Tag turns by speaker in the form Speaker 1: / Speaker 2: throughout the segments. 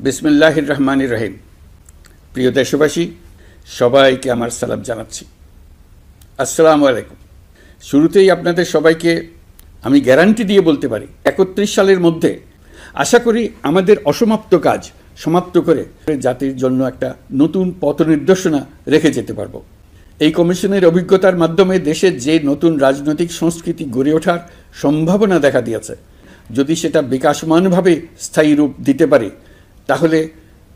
Speaker 1: বিসমিল্লাহির রহমানির রহিম। প্রিয় দেশবাসী, সবাইকে আমার সালাম জানাচ্ছি। আসসালামু আলাইকুম। শুরুতেই আপনাদের সবাইকে আমি গ্যারান্টি দিয়ে বলতে পারি 31 সালের মধ্যে আশা করি আমাদের অসমাপ্ত কাজ সমাপ্ত করে জাতির জন্য একটা নতুন পথ নির্দেশনা রেখে যেতে পারব। এই কমিশনের অভিজ্ঞতার মাধ্যমে দেশের যে নতুন রাজনৈতিক সংস্কৃতি গড়ে ওঠার সম্ভাবনা দেখা দিয়েছে, যদি সেটা বিকাশমানভাবে স্থায়ী রূপ দিতে পারে, তাহলে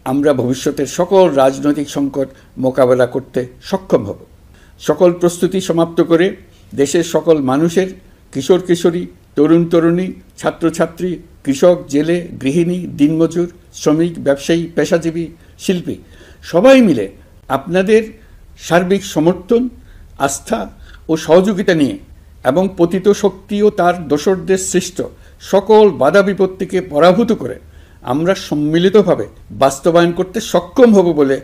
Speaker 1: আমরা ভবিষ্যতের সকল রাজনৈতিক সংকট মোকাবেলা করতে সক্ষম হব। সকল প্রস্তুতি সমাপ্ত করে দেশের সকল মানুষের, কিশোর কিশোরী, তরুণ তরুণী, ছাত্রছাত্রী, কৃষক, জেলে, গৃহিণী, দিনমজুর, শ্রমিক, ব্যবসায়ী, পেশাজীবী, শিল্পী সবাই মিলে আপনাদের সার্বিক সমর্থন, আস্থা ও সহযোগিতা নিয়ে এবং পতিত শক্তি ও তার দোসরদের সৃষ্ট সকল বাধা বিপত্তিকে পরাভূত করে আমরা সম্মিলিতভাবে বাস্তবায়ন করতে সক্ষম হব বলে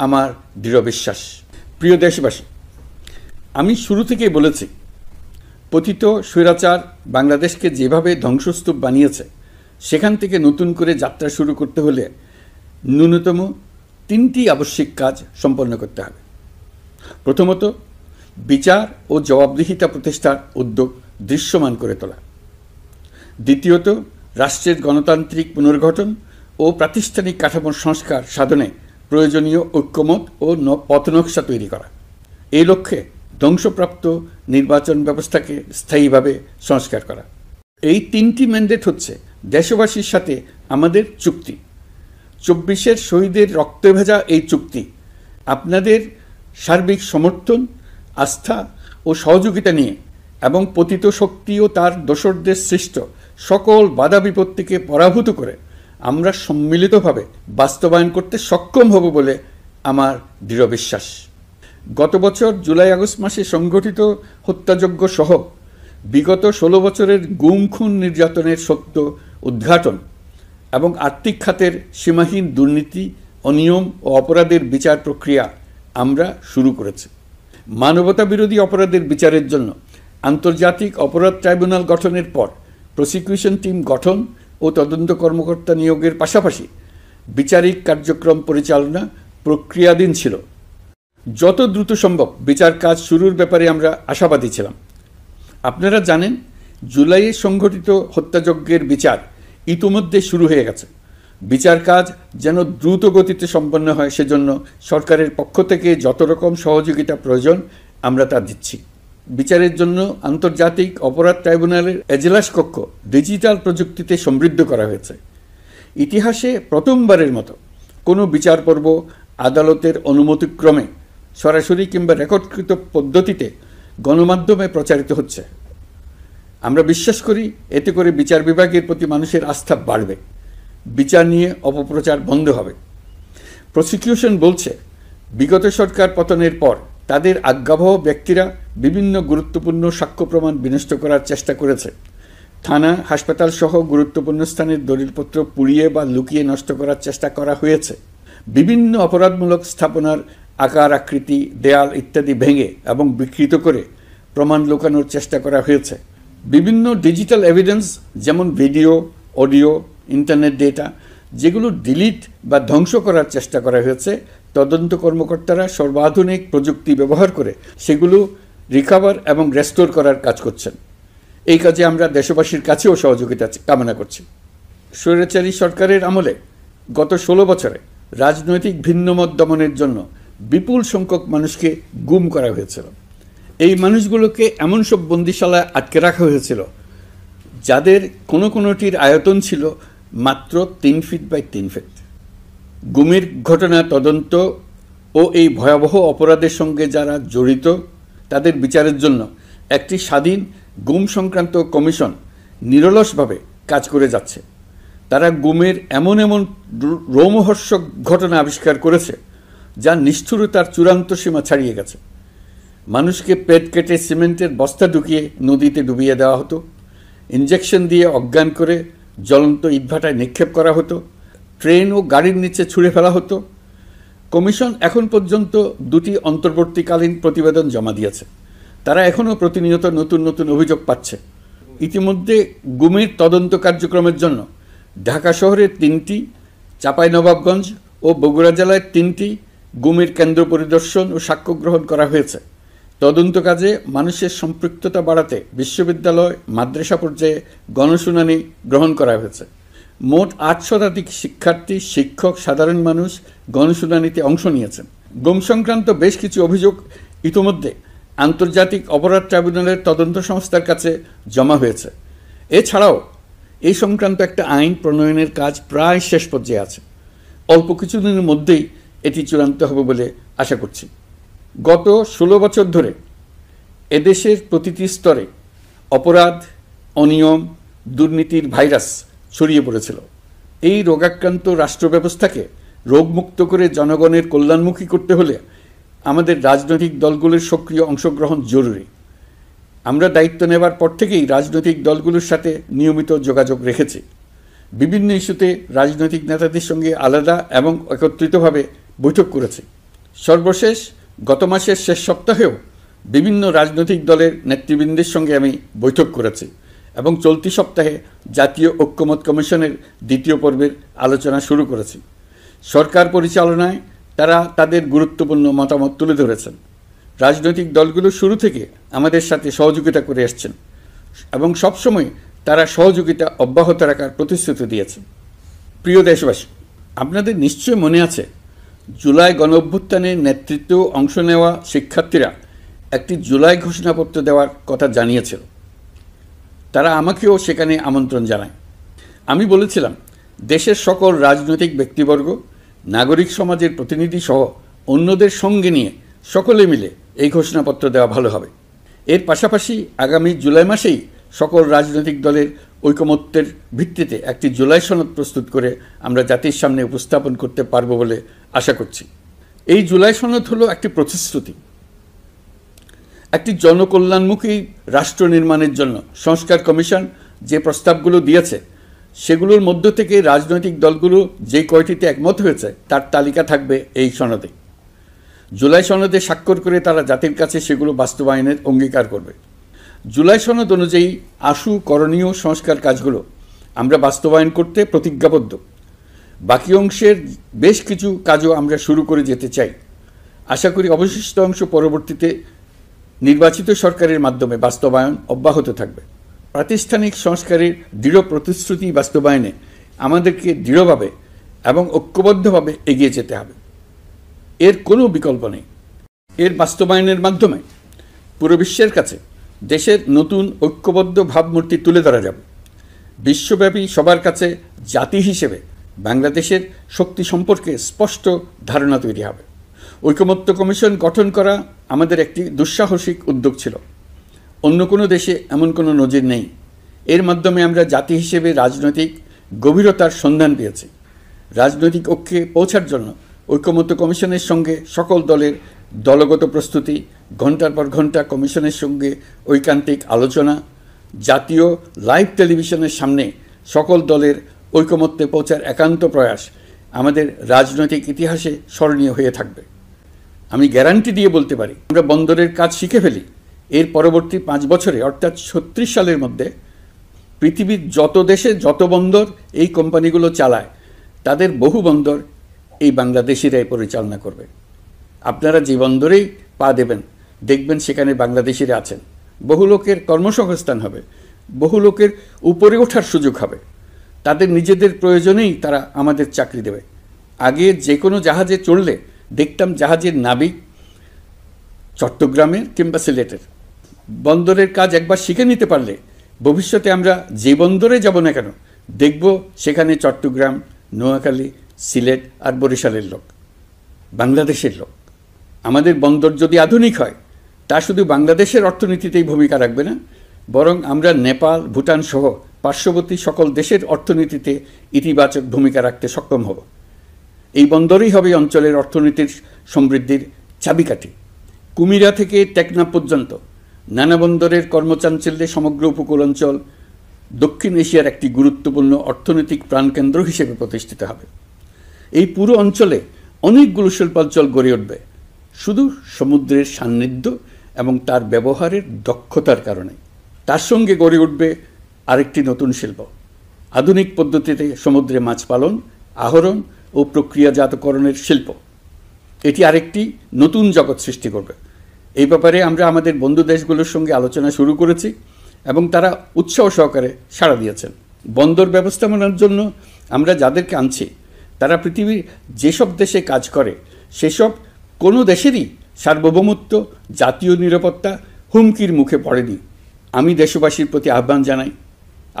Speaker 1: আমার দৃঢ় বিশ্বাস। প্রিয় দেশবাসী, আমি শুরু থেকেই বলেছি, পতিত স্বৈরাচার বাংলাদেশকে যেভাবে ধ্বংসস্তূপ বানিয়েছে, সেখান থেকে নতুন করে যাত্রা শুরু করতে হলে ন্যূনতম 3টি আবশ্যিক কাজ সম্পন্ন করতে হবে। প্রথমত, বিচার ও জবাবদিহিতা প্রতিষ্ঠার উদ্যোগ দৃশ্যমান করে তোলা। দ্বিতীয়ত, রাষ্ট্রের গণতান্ত্রিক পুনর্গঠন ও প্রাতিষ্ঠানিক কাঠামোর সংস্কার সাধনে প্রয়োজনীয় ঐক্যমত ও পথনকশা তৈরি করা। এই লক্ষ্যে ধ্বংসপ্রাপ্ত নির্বাচন ব্যবস্থাকে স্থায়ীভাবে সংস্কার করা। এই 3টি ম্যান্ডেট হচ্ছে দেশবাসীর সাথে আমাদের চুক্তি। 24-এর শহীদের রক্তে ভেজা এই চুক্তি আপনাদের সার্বিক সমর্থন, আস্থা ও সহযোগিতা নিয়ে এবং পতিত শক্তি ও তার দোসরদের সৃষ্ট সকল বাধা বিপত্তিকে পরাভূত করে আমরা সম্মিলিতভাবে বাস্তবায়ন করতে সক্ষম হব বলে আমার দৃঢ় বিশ্বাস। গত বছর জুলাই আগস্ট মাসে সংঘটিত হত্যাযজ্ঞ সহ বিগত 16 বছরের গুম খুন নির্যাতনের সত্য উদ্ঘাটন এবং আর্থিক খাতের সীমাহীন দুর্নীতি, অনিয়ম ও অপরাধের বিচার প্রক্রিয়া আমরা শুরু করেছি। মানবতা বিরোধী অপরাধের বিচারের জন্য আন্তর্জাতিক অপরাধ ট্রাইব্যুনাল গঠনের পর প্রসিকিউশন টিম গঠন ও তদন্ত কর্মকর্তা নিয়োগের পাশাপাশি বিচারিক কার্যক্রম পরিচালনা প্রক্রিয়াধীন ছিল। যত দ্রুত সম্ভব বিচার কাজ শুরুর ব্যাপারে আমরা আশাবাদী ছিলাম। আপনারা জানেন, জুলাইয়ে সংঘটিত হত্যাযজ্ঞের বিচার ইতিমধ্যে শুরু হয়ে গেছে। বিচার কাজ যেন দ্রুত গতিতে সম্পন্ন হয়, সেজন্য সরকারের পক্ষ থেকে যত রকম সহযোগিতা প্রয়োজন আমরা তা দিচ্ছি। বিচারের জন্য আন্তর্জাতিক অপরাধ ট্রাইব্যুনালের এজলাস কক্ষ ডিজিটাল প্রযুক্তিতে সমৃদ্ধ করা হয়েছে। ইতিহাসে প্রথমবারের মতো কোনো বিচার পর্ব আদালতের অনুমতিক্রমে সরাসরি কিংবা রেকর্ডকৃত পদ্ধতিতে গণমাধ্যমে প্রচারিত হচ্ছে। আমরা বিশ্বাস করি এতে করে বিচার বিভাগের প্রতি মানুষের আস্থা বাড়বে, বিচার নিয়ে অপপ্রচার বন্ধ হবে। প্রসিকিউশন বলছে, বিগত সরকার পতনের পর তাদের আজ্ঞাবহ ব্যক্তিরা বিভিন্ন গুরুত্বপূর্ণ সাক্ষ্য প্রমাণ বিনষ্ট করার চেষ্টা করেছে। থানা, হাসপাতাল সহ গুরুত্বপূর্ণ স্থানের দলিলপত্র পুড়িয়ে বা লুকিয়ে নষ্ট করার চেষ্টা করা হয়েছে। বিভিন্ন অপরাধমূলক স্থাপনার আকার, আকৃতি, দেয়াল ইত্যাদি ভেঙে এবং বিকৃত করে প্রমাণ লুকানোর চেষ্টা করা হয়েছে। বিভিন্ন ডিজিটাল এভিডেন্স যেমন ভিডিও, অডিও, ইন্টারনেট ডেটা, যেগুলো ডিলিট বা ধ্বংস করার চেষ্টা করা হয়েছে, তদন্ত কর্মকর্তারা সর্বাধুনিক প্রযুক্তি ব্যবহার করে সেগুলো রিকভার এবং রেস্টোর করার কাজ করছেন। এই কাজে আমরা দেশবাসীর কাছেও সহযোগিতা কামনা করছি। স্বৈরাচারী সরকারের আমলে গত 16 বছরে রাজনৈতিক ভিন্নমত দমনের জন্য বিপুল সংখ্যক মানুষকে গুম করা হয়েছিল। এই মানুষগুলোকে এমন সব বন্দিশালায় আটকে রাখা হয়েছিল যাদের কোনোটির আয়তন ছিল মাত্র 3 ফিট বাই 3 ফিট। গুমের ঘটনা তদন্ত ও এই ভয়াবহ অপরাধের সঙ্গে যারা জড়িত তাদের বিচারের জন্য একটি স্বাধীন গুম সংক্রান্ত কমিশন নিরলসভাবে কাজ করে যাচ্ছে। তারা গুমের এমন রোমহর্ষক ঘটনা আবিষ্কার করেছে যা নিষ্ঠুরতার চূড়ান্ত সীমা ছাড়িয়ে গেছে। মানুষকে পেট কেটে সিমেন্টের বস্তা ঢুকিয়ে নদীতে ডুবিয়ে দেওয়া হতো, ইঞ্জেকশন দিয়ে অজ্ঞান করে জ্বলন্ত ইটভাটায় নিক্ষেপ করা হতো, ট্রেন ও গাড়ির নিচে ছুঁড়ে ফেলা হতো। কমিশন এখন পর্যন্ত 2টি অন্তর্বর্তীকালীন প্রতিবেদন জমা দিয়েছে। তারা এখনও প্রতিনিয়ত নতুন অভিযোগ পাচ্ছে। ইতিমধ্যে গুমের তদন্ত কার্যক্রমের জন্য ঢাকা শহরে 3টি, চাঁপাইনবাবগঞ্জ ও বগুড়া জেলায় 3টি গুমের কেন্দ্র পরিদর্শন ও সাক্ষ্য গ্রহণ করা হয়েছে। তদন্ত কাজে মানুষের সম্পৃক্ততা বাড়াতে বিশ্ববিদ্যালয় মাদ্রাসা পর্যায়ে গণশুনানি গ্রহণ করা হয়েছে। মোট 8 শতাধিক শিক্ষার্থী, শিক্ষক, সাধারণ মানুষ গণশুনানিতে অংশ নিয়েছেন। গুম সংক্রান্ত বেশ কিছু অভিযোগ ইতোমধ্যে আন্তর্জাতিক অপরাধ ট্রাইব্যুনালের তদন্ত সংস্থার কাছে জমা হয়েছে। এছাড়াও এই সংক্রান্ত একটা আইন প্রণয়নের কাজ প্রায় শেষ পর্যায়ে আছে। অল্প কিছুদিনের মধ্যেই এটি চূড়ান্ত হবে বলে আশা করছি। গত 16 বছর ধরে এদেশের প্রতিটি স্তরে অপরাধ, অনিয়ম, দুর্নীতির ভাইরাস ছড়িয়ে পড়েছিল। এই রোগাক্রান্ত রাষ্ট্র ব্যবস্থাকে রোগমুক্ত করে জনগণের কল্যাণমুখী করতে হলে আমাদের রাজনৈতিক দলগুলোর সক্রিয় অংশগ্রহণ জরুরি। আমরা দায়িত্ব নেবার পর থেকেই রাজনৈতিক দলগুলোর সাথে নিয়মিত যোগাযোগ রেখেছি। বিভিন্ন ইস্যুতে রাজনৈতিক নেতাদের সঙ্গে আলাদা এবং একত্রিতভাবে বৈঠক করেছি। সর্বশেষ গত মাসের শেষ সপ্তাহেও বিভিন্ন রাজনৈতিক দলের নেতৃবৃন্দের সঙ্গে আমি বৈঠক করেছি এবং চলতি সপ্তাহে জাতীয় ঐক্যমত্য কমিশনের 2য় পর্বের আলোচনা শুরু করেছি। সরকার পরিচালনায় তারা তাদের গুরুত্বপূর্ণ মতামত তুলে ধরেছেন। রাজনৈতিক দলগুলো শুরু থেকে আমাদের সাথে সহযোগিতা করে আসছেন এবং সবসময় তারা সহযোগিতা অব্যাহত রাখার প্রতিশ্রুতি দিয়েছেন। প্রিয় দেশবাসী, আপনাদের নিশ্চয় মনে আছে জুলাই গণঅভ্যুত্থানের নেতৃত্ব অংশ নেওয়া শিক্ষার্থীরা একটি জুলাই ঘোষণাপত্র দেওয়ার কথা জানিয়েছিল। তারা আমাকেও সেখানে আমন্ত্রণ জানায়। আমি বলেছিলাম দেশের সকল রাজনৈতিক ব্যক্তিবর্গ, নাগরিক সমাজের প্রতিনিধি সহ অন্যদের সঙ্গে নিয়ে সকলে মিলে এই ঘোষণাপত্র দেওয়া ভালো হবে। এর পাশাপাশি আগামী জুলাই মাসেই সকল রাজনৈতিক দলের ঐকমত্যের ভিত্তিতে একটি জুলাই সনদ প্রস্তুত করে আমরা জাতির সামনে উপস্থাপন করতে পারব বলে আশা করছি। এই জুলাই সনদ হলো একটি প্রতিশ্রুতি, একটি জনকল্যাণমুখী রাষ্ট্র নির্মাণের জন্য সংস্কার কমিশন যে প্রস্তাবগুলো দিয়েছে সেগুলোর মধ্য থেকে রাজনৈতিক দলগুলো যে কয়টিতে একমত হয়েছে তার তালিকা থাকবে এই সনদে। জুলাই সনদে স্বাক্ষর করে তারা জাতির কাছে সেগুলো বাস্তবায়নের অঙ্গীকার করবে। জুলাই সনদ অনুযায়ী আশু করণীয় সংস্কার কাজগুলো আমরা বাস্তবায়ন করতে প্রতিজ্ঞাবদ্ধ। বাকি অংশের বেশ কিছু কাজও আমরা শুরু করে যেতে চাই। আশা করি অবশিষ্ট অংশ পরবর্তীতে নির্বাচিত সরকারের মাধ্যমে বাস্তবায়ন অব্যাহত থাকবে। প্রাতিষ্ঠানিক সংস্কারের দৃঢ় প্রতিশ্রুতি বাস্তবায়নে আমাদেরকে দৃঢ়ভাবে এবং ঐক্যবদ্ধভাবে এগিয়ে যেতে হবে। এর কোনো বিকল্প নেই। এর বাস্তবায়নের মাধ্যমে পুরো বিশ্বের কাছে দেশের নতুন ঐক্যবদ্ধ ভাবমূর্তি তুলে ধরা যাবে। বিশ্বব্যাপী সবার কাছে জাতি হিসেবে বাংলাদেশের শক্তি সম্পর্কে স্পষ্ট ধারণা তৈরি হবে। ঐকমত্য কমিশন গঠন করা আমাদের একটি দুঃসাহসিক উদ্যোগ ছিল। অন্য কোনো দেশে এমন কোনো নজির নেই। এর মাধ্যমে আমরা জাতি হিসেবে রাজনৈতিক গভীরতার সন্ধান পেয়েছি। রাজনৈতিক ঐক্যে পৌঁছার জন্য ঐকমত্য কমিশনের সঙ্গে সকল দলের দলগত প্রস্তুতি, ঘন্টার পর ঘন্টা কমিশনের সঙ্গে ঐকান্তিক আলোচনা, জাতীয় লাইভ টেলিভিশনের সামনে সকল দলের ঐকমত্যে পৌঁছার একান্ত প্রয়াস আমাদের রাজনৈতিক ইতিহাসে স্মরণীয় হয়ে থাকবে। আমি গ্যারান্টি দিয়ে বলতে পারি, আমরা বন্দরের কাজ শিখে ফেলি, এর পরবর্তী 5 বছরে অর্থাৎ 36 সালের মধ্যে পৃথিবীর যত দেশে যত বন্দর এই কোম্পানিগুলো চালায় তাদের বহু বন্দর এই বাংলাদেশিরাই পরিচালনা করবে। আপনারা যে বন্দরেই পা দেবেন দেখবেন সেখানে বাংলাদেশিরা আছেন। বহু লোকের কর্মসংস্থান হবে, বহু লোকের উপরে ওঠার সুযোগ হবে। তাদের নিজেদের প্রয়োজনেই তারা আমাদের চাকরি দেবে। আগে যে কোনো জাহাজে চড়লে দেখতাম জাহাজের নাবিক চট্টগ্রামের কিংবা সিলেটের। বন্দরের কাজ একবার শিখে নিতে পারলে ভবিষ্যতে আমরা যে বন্দরে যাব না কেন দেখব সেখানে চট্টগ্রাম, নোয়াখালী, সিলেট আর বরিশালের লোক, বাংলাদেশের লোক। আমাদের বন্দর যদি আধুনিক হয় তা শুধু বাংলাদেশের অর্থনীতিতেই ভূমিকা রাখবে না, বরং আমরা নেপাল, ভুটান সহ পার্শ্ববর্তী সকল দেশের অর্থনীতিতে ইতিবাচক ভূমিকা রাখতে সক্ষম হব। এই বন্দরই হবে অঞ্চলের অর্থনীতির সমৃদ্ধির চাবিকাঠি। কুমিরা থেকে টেকনাফ পর্যন্ত নানা বন্দরের কর্মচাঞ্চল্যে সমগ্র উপকূল অঞ্চল দক্ষিণ এশিয়ার একটি গুরুত্বপূর্ণ অর্থনৈতিক প্রাণকেন্দ্র হিসেবে প্রতিষ্ঠিত হবে। এই পুরো অঞ্চলে অনেকগুলো শিল্পাঞ্চল গড়ে উঠবে শুধু সমুদ্রের সান্নিধ্য এবং তার ব্যবহারের দক্ষতার কারণে। তার সঙ্গে গড়ে উঠবে আরেকটি নতুন শিল্প, আধুনিক পদ্ধতিতে সমুদ্রে মাছ পালন আহরণ ও প্রক্রিয়াজাতকরণের শিল্প। এটি আরেকটি নতুন জগৎ সৃষ্টি করবে। এই ব্যাপারে আমরা আমাদের বন্ধু দেশগুলোর সঙ্গে আলোচনা শুরু করেছি এবং তারা উৎসাহ সহকারে সাড়া দিয়েছেন। বন্দর ব্যবস্থাপনার জন্য আমরা যাদেরকে আনছি তারা পৃথিবীর যেসব দেশে কাজ করে সেসব কোনো দেশেরই সার্বভৌমত্ব, জাতীয় নিরাপত্তা হুমকির মুখে পড়েনি। আমি দেশবাসীর প্রতি আহ্বান জানাই,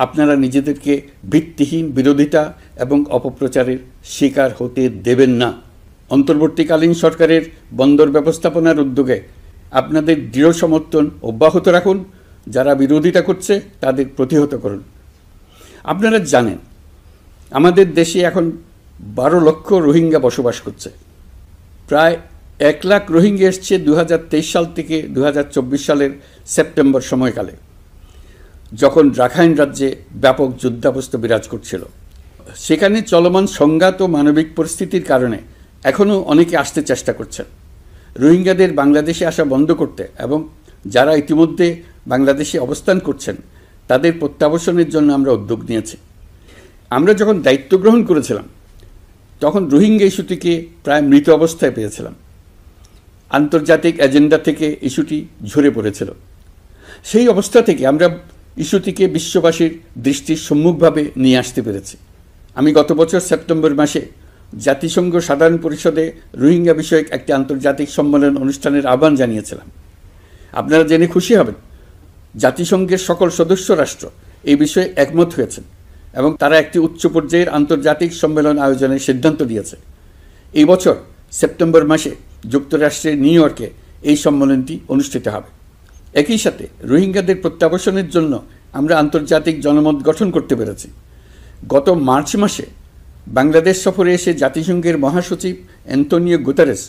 Speaker 1: আপনারা নিজেদেরকে ভিত্তিহীন বিরোধিতা এবং অপপ্রচারের শিকার হতে দেবেন না। অন্তর্বর্তীকালীন সরকারের বন্দর ব্যবস্থাপনার উদ্যোগে আপনাদের দৃঢ় সমর্থন অব্যাহত রাখুন। যারা বিরোধিতা করছে তাদের প্রতিহত করুন। আপনারা জানেন আমাদের দেশে এখন 12 লক্ষ রোহিঙ্গা বসবাস করছে। প্রায় 1 লাখ রোহিঙ্গা এসছে 2023 সাল থেকে 2024 সালের সেপ্টেম্বর সময়কালে, যখন রাখাইন রাজ্যে ব্যাপক যুদ্ধাবস্থা বিরাজ করছিল। সেখানে চলমান সংঘাত ও মানবিক পরিস্থিতির কারণে এখনও অনেকে আসতে চেষ্টা করছেন। রোহিঙ্গাদের বাংলাদেশে আসা বন্ধ করতে এবং যারা ইতিমধ্যে বাংলাদেশে অবস্থান করছেন তাদের প্রত্যাবাসনের জন্য আমরা উদ্যোগ নিয়েছি। আমরা যখন দায়িত্ব গ্রহণ করেছিলাম তখন রোহিঙ্গা ইস্যুটিকে প্রায় মৃত অবস্থায় পেয়েছিলাম। আন্তর্জাতিক এজেন্ডা থেকে ইস্যুটি ঝরে পড়েছিল। সেই অবস্থা থেকে আমরা ইস্যুটিকে বিশ্ববাসীর দৃষ্টির সম্মুখভাবে নিয়ে আসতে পেরেছি। আমি গত বছর সেপ্টেম্বর মাসে জাতিসংঘ সাধারণ পরিষদে রোহিঙ্গা বিষয়ক একটি আন্তর্জাতিক সম্মেলন অনুষ্ঠানের আহ্বান জানিয়েছিলাম। আপনারা জেনে খুশি হবেন, জাতিসংঘের সকল সদস্য রাষ্ট্র এই বিষয়ে একমত হয়েছেন এবং তারা একটি উচ্চ পর্যায়ের আন্তর্জাতিক সম্মেলন আয়োজনের সিদ্ধান্ত নিয়েছে। এই বছর সেপ্টেম্বর মাসে যুক্তরাষ্ট্রের নিউ ইয়র্কে এই সম্মেলনটি অনুষ্ঠিত হবে। একই সাথে রোহিঙ্গাদের প্রত্যাবাসনের জন্য আমরা আন্তর্জাতিক জনমত গঠন করতে পেরেছি। গত মার্চ মাসে বাংলাদেশ সফরে এসে জাতিসংঘের মহাসচিব অ্যান্টোনিও গুতেরেস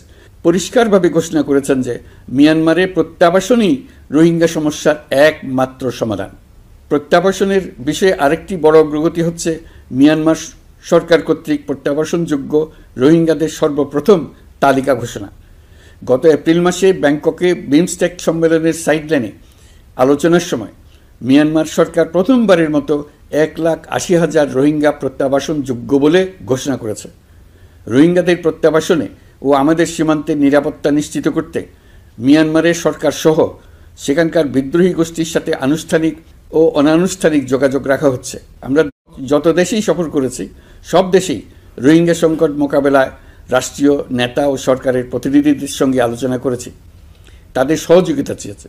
Speaker 1: পরিষ্কারভাবে ঘোষণা করেছেন যে মিয়ানমারের প্রত্যাবাসনই রোহিঙ্গা সমস্যার একমাত্র সমাধান। প্রত্যাবাসনের বিষয়ে আরেকটি বড় অগ্রগতি হচ্ছে মিয়ানমার সরকার কর্তৃক প্রত্যাবাসনযোগ্য রোহিঙ্গাদের সর্বপ্রথম তালিকা ঘোষণা। গত এপ্রিল মাসে ব্যাংককে বিমস্টেক সম্মেলনের সাইডলাইনে আলোচনার সময় মিয়ানমার সরকার প্রথমবারের মতো 1,80,000 রোহিঙ্গা প্রত্যাবাসনযোগ্য বলে ঘোষণা করেছে। রোহিঙ্গাদের প্রত্যাবাসনে ও আমাদের সীমান্তের নিরাপত্তা নিশ্চিত করতে মিয়ানমারের সরকার সহ সেখানকার বিদ্রোহী গোষ্ঠীর সাথে আনুষ্ঠানিক ও অনানুষ্ঠানিক যোগাযোগ রাখা হচ্ছে। আমরা যত দেশেই সফর করেছি সব দেশেই রোহিঙ্গা সংকট মোকাবেলায় রাষ্ট্রীয় নেতা ও সরকারের প্রতিনিধিদের সঙ্গে আলোচনা করেছি, তাদের সহযোগিতা চেয়েছে।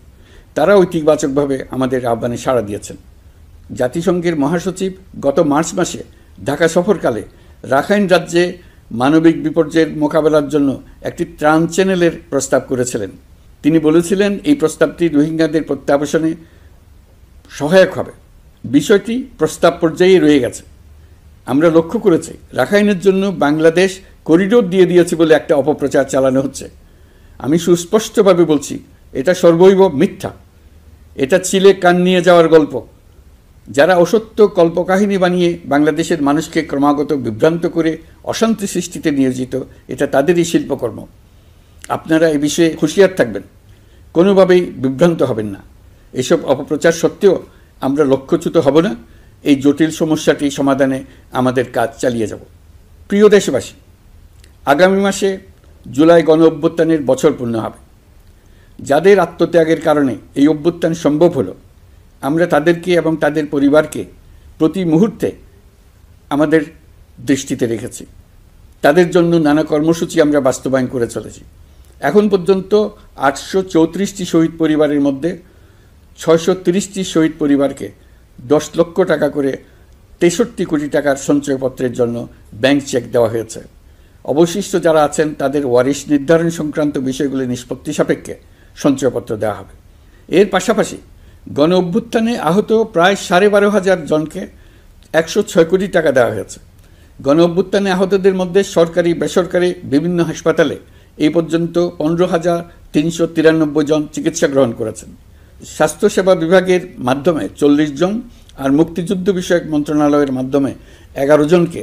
Speaker 1: তারা ইতিবাচকভাবে আমাদের আহ্বানে সাড়া দিয়েছেন। জাতিসংঘের মহাসচিব গত মার্চ মাসে ঢাকা সফরকালে রাখাইন রাজ্যে মানবিক বিপর্যয়ের মোকাবেলার জন্য একটি ত্রাণ চ্যানেলের প্রস্তাব করেছিলেন। তিনি বলেছিলেন এই প্রস্তাবটি রোহিঙ্গাদের প্রত্যাবাসনে সহায়ক হবে। বিষয়টি প্রস্তাব পর্যায়ে রয়ে গেছে। আমরা লক্ষ্য করেছি রাখাইনের জন্য বাংলাদেশ করিডোর দিয়ে দিয়েছে বলে একটা অপপ্রচার চালানো হচ্ছে। আমি সুস্পষ্টভাবে বলছি, এটা সর্বৈব মিথ্যা। এটা চিলে কান নিয়ে যাওয়ার গল্প। যারা অসত্য কল্পকাহিনী বানিয়ে বাংলাদেশের মানুষকে ক্রমাগত বিভ্রান্ত করে অশান্তি সৃষ্টিতে নিয়োজিত, এটা তাদেরই শিল্পকর্ম। আপনারা এ বিষয়ে হুঁশিয়ার থাকবেন, কোনোভাবেই বিভ্রান্ত হবেন না। এসব অপপ্রচার সত্ত্বেও আমরা লক্ষ্যচ্যুত হব না। এই জটিল সমস্যাটি সমাধানে আমাদের কাজ চালিয়ে যাব। প্রিয় দেশবাসী, আগামী মাসে জুলাই গণ অভ্যুত্থানের বছর পূর্ণ হবে। যাদের আত্মত্যাগের কারণে এই অভ্যুত্থান সম্ভব হলো, আমরা তাদেরকে এবং তাদের পরিবারকে প্রতি মুহূর্তে আমাদের দৃষ্টিতে রেখেছি। তাদের জন্য নানা কর্মসূচি আমরা বাস্তবায়ন করে চলেছি। এখন পর্যন্ত 834টি শহীদ পরিবারের মধ্যে 630টি শহীদ পরিবারকে 10 লক্ষ টাকা করে 63 কোটি টাকার সঞ্চয়পত্রের জন্য ব্যাংক চেক দেওয়া হয়েছে। অবশিষ্ট যারা আছেন তাদের ওয়ারিশ নির্ধারণ সংক্রান্ত বিষয়গুলি নিষ্পত্তি সাপেক্ষে সঞ্চয়পত্র দেওয়া হবে। এর পাশাপাশি গণ অভ্যুত্থানে আহত প্রায় 12,500 জনকে 106 কোটি টাকা দেওয়া হয়েছে। গণ অভ্যুত্থানে আহতদের মধ্যে সরকারি বেসরকারি বিভিন্ন হাসপাতালে এই পর্যন্ত 15,393 জন চিকিৎসা গ্রহণ করেছেন। স্বাস্থ্যসেবা বিভাগের মাধ্যমে 40 জন আর মুক্তিযুদ্ধ বিষয়ক মন্ত্রণালয়ের মাধ্যমে 11 জনকে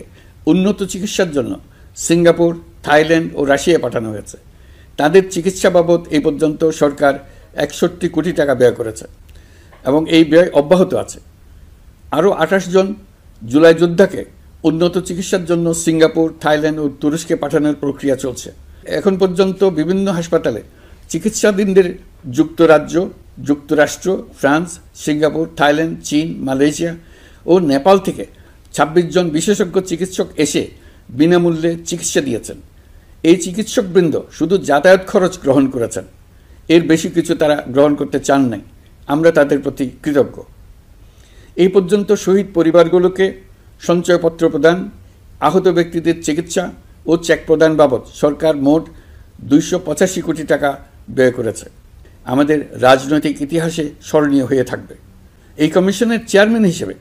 Speaker 1: উন্নত চিকিৎসার জন্য সিঙ্গাপুর, থাইল্যান্ড ও রাশিয়া পাঠানো হয়েছে। তাদের চিকিৎসা বাবদ এই পর্যন্ত সরকার 61 কোটি টাকা ব্যয় করেছে এবং এই ব্যয় অব্যাহত আছে। আরও 28 জন জুলাই যোদ্ধাকে উন্নত চিকিৎসার জন্য সিঙ্গাপুর, থাইল্যান্ড ও তুরস্কে পাঠানোর প্রক্রিয়া চলছে। এখন পর্যন্ত বিভিন্ন হাসপাতালে চিকিৎসাধীনদের যুক্তরাজ্য, যুক্তরাষ্ট্র, ফ্রান্স, সিঙ্গাপুর, থাইল্যান্ড, চীন, মালয়েশিয়া ও নেপাল থেকে 26 জন বিশেষজ্ঞ চিকিৎসক এসে বিনামূল্যে চিকিৎসা দিয়েছেন। এই চিকিৎসকবৃন্দ শুধু যাতায়াত খরচ গ্রহণ করেছেন, এর বেশি কিছু তারা গ্রহণ করতে চান নাই। আমরা তাদের প্রতি কৃতজ্ঞ। এই পর্যন্ত শহীদ পরিবারগুলোকে সঞ্চয়পত্র প্রদান, আহত ব্যক্তিদের চিকিৎসা ও চেক প্রদান বাবদ সরকার মোট 285 কোটি টাকা ব্যয় করেছে। আমাদের রাজনৈতিক ইতিহাসে স্মরণীয় হয়ে থাকবে। এই কমিশনের চেয়ারম্যান হিসেবে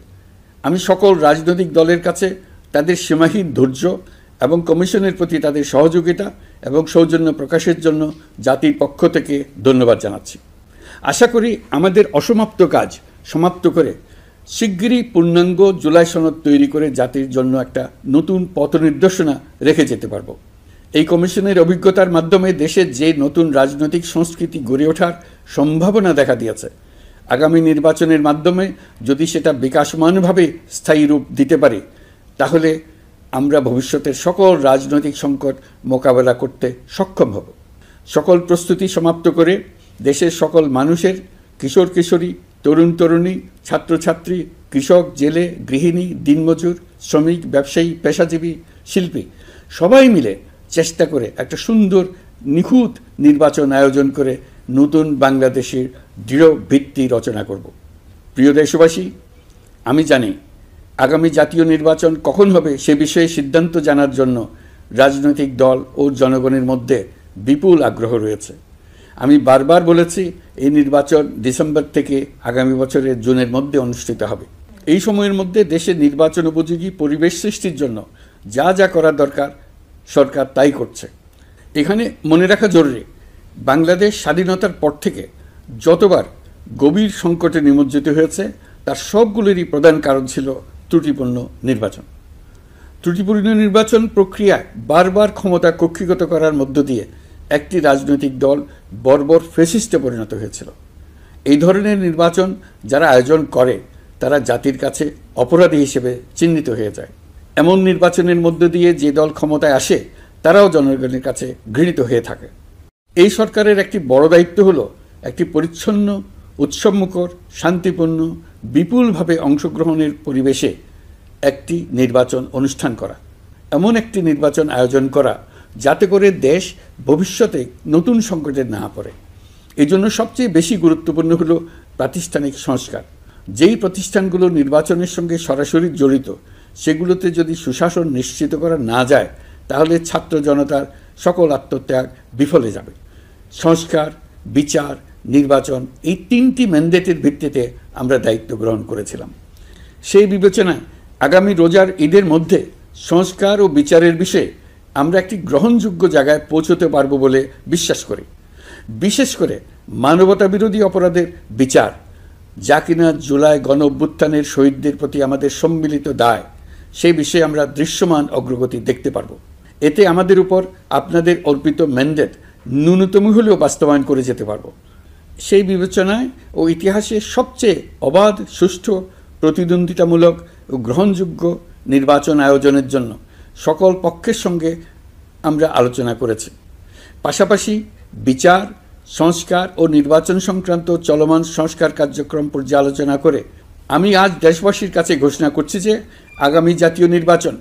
Speaker 1: আমি সকল রাজনৈতিক দলের কাছে তাদের সীমাহীন ধৈর্য এবং কমিশনের প্রতি তাদের সহযোগিতা এবং সৌজন্য প্রকাশের জন্য জাতির পক্ষ থেকে ধন্যবাদ জানাচ্ছি। আশা করি আমাদের অসমাপ্ত কাজ সমাপ্ত করে শিগগিরই পূর্ণাঙ্গ জুলাই সনদ তৈরি করে জাতির জন্য একটা নতুন পথ নির্দেশনা রেখে যেতে পারব। এই কমিশনের অভিজ্ঞতার মাধ্যমে দেশে যে নতুন রাজনৈতিক সংস্কৃতি গড়ে ওঠার সম্ভাবনা দেখা দিয়েছে, আগামী নির্বাচনের মাধ্যমে যদি সেটা বিকাশমানভাবে স্থায়ী রূপ দিতে পারে, তাহলে আমরা ভবিষ্যতের সকল রাজনৈতিক সংকট মোকাবেলা করতে সক্ষম হব। সকল প্রস্তুতি সমাপ্ত করে দেশের সকল মানুষের, কিশোর কিশোরী, তরুণ তরুণী, ছাত্রছাত্রী, কৃষক, জেলে, গৃহিণী, দিনমজুর, শ্রমিক, ব্যবসায়ী, পেশাজীবী, শিল্পী সবাই মিলে চেষ্টা করে একটা সুন্দর নিখুঁত নির্বাচন আয়োজন করে নতুন বাংলাদেশের দৃঢ় ভিত্তি রচনা করব। প্রিয় দেশবাসী, আমি জানি আগামী জাতীয় নির্বাচন কখন হবে সে বিষয়ে সিদ্ধান্ত জানার জন্য রাজনৈতিক দল ও জনগণের মধ্যে বিপুল আগ্রহ রয়েছে। আমি বারবার বলেছি, এই নির্বাচন ডিসেম্বর থেকে আগামী বছরের জুনের মধ্যে অনুষ্ঠিত হবে। এই সময়ের মধ্যে দেশে নির্বাচন উপযোগী পরিবেশ সৃষ্টির জন্য যা যা করা দরকার সরকার তাই করছে। এখানে মনে রাখা জরুরি, বাংলাদেশ স্বাধীনতার পর থেকে যতবার গভীর সংকটে নিমজ্জিত হয়েছে তার সবগুলোরই প্রধান কারণ ছিল ত্রুটিপূর্ণ নির্বাচন। ত্রুটিপূর্ণ নির্বাচন প্রক্রিয়ায় বারবার ক্ষমতা কক্ষিগত করার মধ্য দিয়ে একটি রাজনৈতিক দল বর্বর ফ্যাসিস্টে পরিণত হয়েছিল। এই ধরনের নির্বাচন যারা আয়োজন করে তারা জাতির কাছে অপরাধী হিসেবে চিহ্নিত হয়ে যায়। এমন নির্বাচনের মধ্য দিয়ে যে দল ক্ষমতায় আসে তারাও জনগণের কাছে ঘৃণিত হয়ে থাকে। এই সরকারের একটি বড় দায়িত্ব হলো একটি পরিচ্ছন্ন, উৎসবমুখর, শান্তিপূর্ণ, বিপুলভাবে অংশগ্রহণের পরিবেশে একটি নির্বাচন অনুষ্ঠান করা, এমন একটি নির্বাচন আয়োজন করা যাতে করে দেশ ভবিষ্যতে নতুন সংকটে না পড়ে। এই জন্য সবচেয়ে বেশি গুরুত্বপূর্ণ হলো প্রাতিষ্ঠানিক সংস্কার। যেই প্রতিষ্ঠানগুলো নির্বাচনের সঙ্গে সরাসরি জড়িত সেগুলোতে যদি সুশাসন নিশ্চিত করা না যায় তাহলে ছাত্র জনতার সকল আত্মত্যাগ বিফলে যাবে। সংস্কার, বিচার, নির্বাচন এই তিনটি ম্যান্ডেটের ভিত্তিতে আমরা দায়িত্ব গ্রহণ করেছিলাম। সেই বিবেচনায় আগামী রোজার ঈদের মধ্যে সংস্কার ও বিচারের বিষয়ে আমরা একটি গ্রহণযোগ্য জায়গায় পৌঁছতে পারব বলে বিশ্বাস করি। বিশেষ করে মানবতা বিরোধী অপরাধের বিচার, যা কিনা জুলাই গণ অভ্যুত্থানের শহীদদের প্রতি আমাদের সম্মিলিত দায়, সেই বিষয়ে আমরা দৃশ্যমান অগ্রগতি দেখতে পারব। এতে আমাদের উপর আপনাদের অর্পিত ম্যান্ডেট ন্যূনতম হলেও বাস্তবায়ন করে যেতে পারব। সেই বিবেচনায় ও ইতিহাসে সবচেয়ে অবাধ, সুষ্ঠু, প্রতিদ্বন্দ্বিতামূলক ও গ্রহণযোগ্য নির্বাচন আয়োজনের জন্য সকল পক্ষের সঙ্গে আমরা আলোচনা করেছি। পাশাপাশি বিচার, সংস্কার ও নির্বাচন সংক্রান্ত চলমান সংস্কার কার্যক্রম পর্যালোচনা করে আমি আজ দেশবাসীর কাছে ঘোষণা করছি যে আগামী জাতীয় নির্বাচন